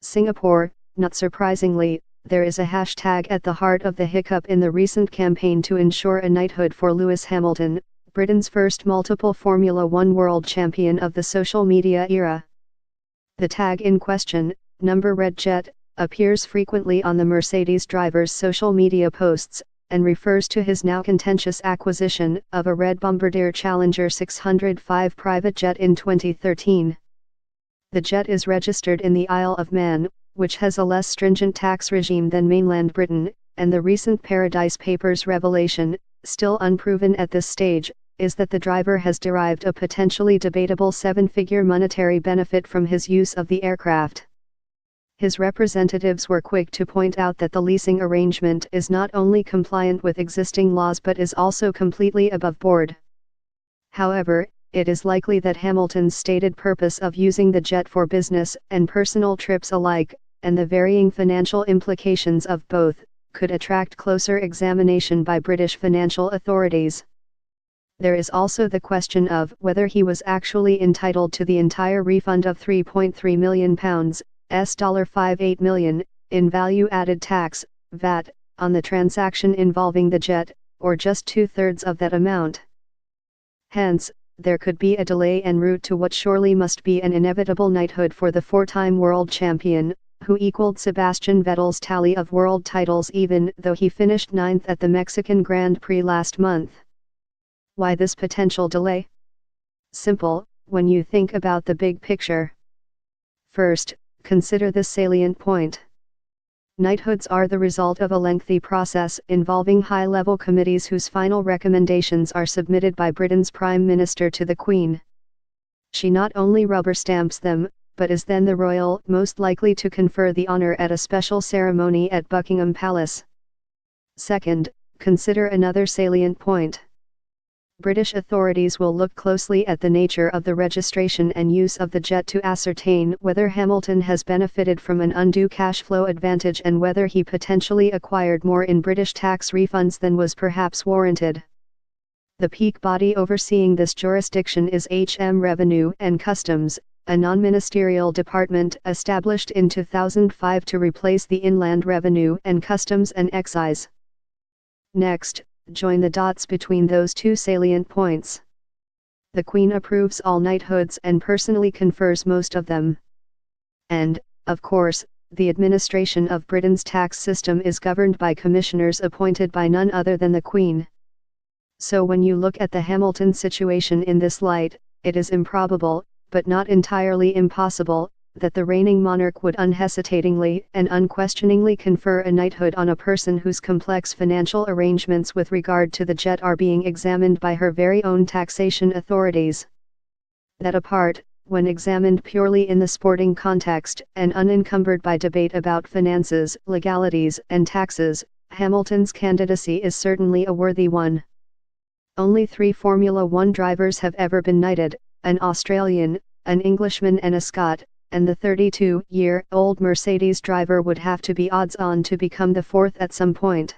Singapore. Not surprisingly, there is a hashtag at the heart of the hiccup in the recent campaign to ensure a knighthood for Lewis Hamilton, Britain's first multiple Formula One world champion of the social media era. The tag in question, number red jet, appears frequently on the Mercedes driver's social media posts, and refers to his now contentious acquisition of a red Bombardier Challenger 605 private jet in 2013. The jet is registered in the Isle of Man, which has a less stringent tax regime than mainland Britain, and the recent Paradise Papers revelation, still unproven at this stage, is that the driver has derived a potentially debatable seven-figure monetary benefit from his use of the aircraft. His representatives were quick to point out that the leasing arrangement is not only compliant with existing laws but is also completely above board. However, it is likely that Hamilton's stated purpose of using the jet for business and personal trips alike, and the varying financial implications of both, could attract closer examination by British financial authorities. There is also the question of whether he was actually entitled to the entire refund of £3.3 million, $58 million, in value-added tax, VAT, on the transaction involving the jet, or just two-thirds of that amount. Hence, there could be a delay en route to what surely must be an inevitable knighthood for the four-time world champion, who equaled Sebastian Vettel's tally of world titles even though he finished ninth at the Mexican Grand Prix last month. Why this potential delay? Simple, when you think about the big picture. First, consider this salient point. Knighthoods are the result of a lengthy process involving high-level committees whose final recommendations are submitted by Britain's Prime Minister to the Queen. She not only rubber stamps them, but is then the royal most likely to confer the honour at a special ceremony at Buckingham Palace. Second, consider another salient point. British authorities will look closely at the nature of the registration and use of the jet to ascertain whether Hamilton has benefited from an undue cash flow advantage and whether he potentially acquired more in British tax refunds than was perhaps warranted. The peak body overseeing this jurisdiction is HM Revenue and Customs, a non-ministerial department established in 2005 to replace the Inland Revenue and Customs and Excise. Next, join the dots between those two salient points. The Queen approves all knighthoods and personally confers most of them. And, of course, the administration of Britain's tax system is governed by commissioners appointed by none other than the Queen. So when you look at the Hamilton situation in this light, it is improbable, but not entirely impossible, that the reigning monarch would unhesitatingly and unquestioningly confer a knighthood on a person whose complex financial arrangements with regard to the jet are being examined by her very own taxation authorities. That apart, when examined purely in the sporting context and unencumbered by debate about finances, legalities and taxes, Hamilton's candidacy is certainly a worthy one. Only 3 Formula One drivers have ever been knighted, an Australian, an Englishman and a Scot, and the 32-year-old Mercedes driver would have to be odds-on to become the fourth at some point.